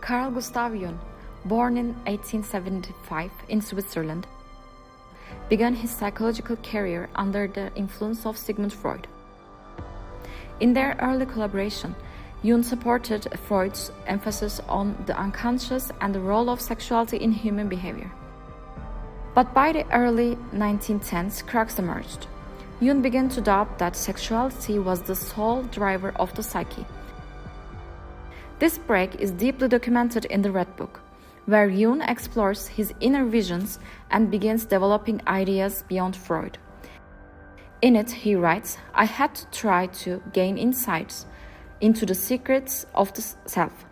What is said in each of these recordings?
Carl Gustav Jung, born in 1875 in Switzerland, began his psychological career under the influence of Sigmund Freud. In their early collaboration, Jung supported Freud's emphasis on the unconscious and the role of sexuality in human behavior. But by the early 1910s, cracks emerged. Jung began to doubt that sexuality was the sole driver of the psyche. This break is deeply documented in the Red Book, where Jung explores his inner visions and begins developing ideas beyond Freud. In it, he writes, "I had to try to gain insights into the secrets of the self."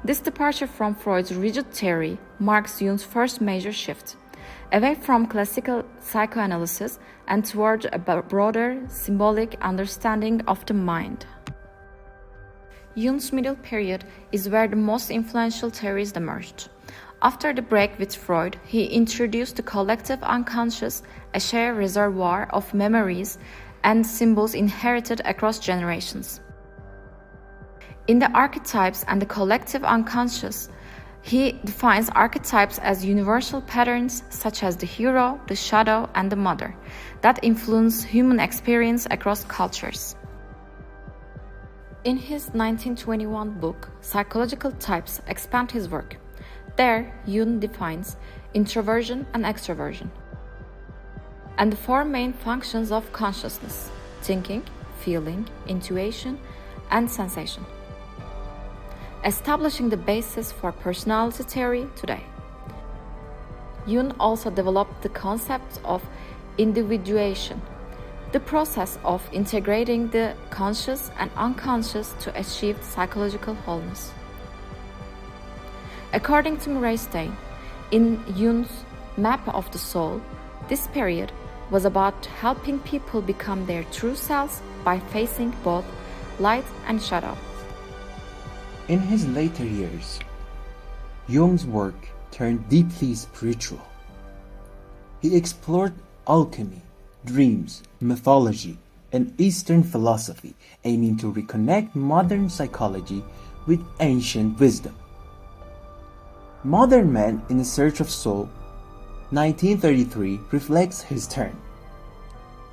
This departure from Freud's rigid theory marks Jung's first major shift, away from classical psychoanalysis and toward a broader symbolic understanding of the mind. Jung's middle period is where the most influential theories emerged. After the break with Freud, he introduced the collective unconscious, a shared reservoir of memories and symbols inherited across generations. In the Archetypes and the collective unconscious, he defines archetypes as universal patterns such as the hero, the shadow, and the mother that influence human experience across cultures. In his 1921 book, Psychological Types expand his work. There, Jung defines introversion and extroversion, and the four main functions of consciousness: thinking, feeling, intuition, and sensation, establishing the basis for personality theory today. Jung also developed the concept of individuation, the process of integrating the conscious and unconscious to achieve psychological wholeness. According to Murray Stein, in Jung's Map of the Soul, this period was about helping people become their true selves by facing both light and shadow. In his later years, Jung's work turned deeply spiritual. He explored alchemy, dreams, mythology, and Eastern philosophy, aiming to reconnect modern psychology with ancient wisdom. Modern Man in the Search of Soul, 1933, reflects his turn.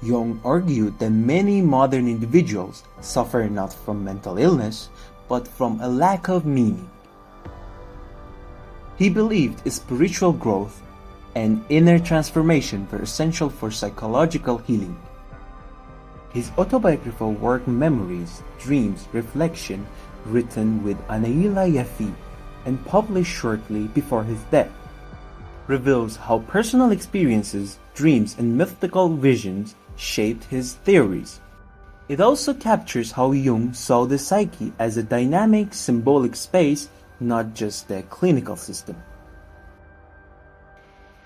Jung argued that many modern individuals suffer not from mental illness, but from a lack of meaning. He believed spiritual growth and inner transformation were essential for psychological healing. His autobiographical work Memories, Dreams, Reflection, written with Aniela Jaffe and published shortly before his death, reveals how personal experiences, dreams, and mythical visions shaped his theories. It also captures how Jung saw the psyche as a dynamic, symbolic space, not just a clinical system.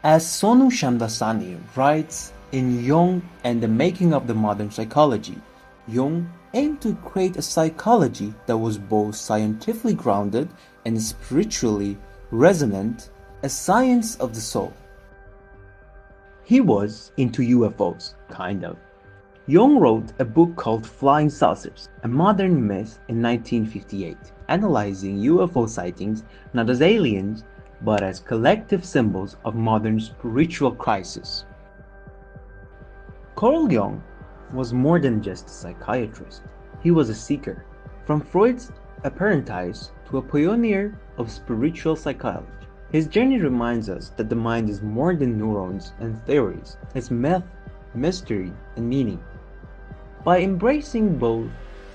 As Sonu Shamdasani writes in Jung and the Making of the Modern Psychology, Jung aimed to create a psychology that was both scientifically grounded and spiritually resonant, a science of the soul. He was into UFOs, kind of. Jung wrote a book called Flying Saucers, a modern myth in 1958, analyzing UFO sightings not as aliens, but as collective symbols of modern spiritual crisis. Carl Jung was more than just a psychiatrist. He was a seeker, from Freud's apprentice to a pioneer of spiritual psychology. His journey reminds us that the mind is more than neurons and theories. It's myth, mystery, and meaning. By embracing both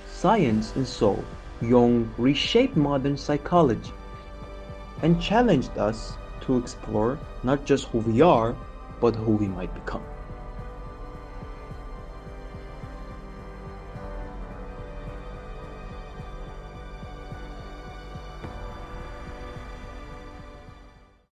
science and soul, Jung reshaped modern psychology and challenged us to explore not just who we are, but who we might become.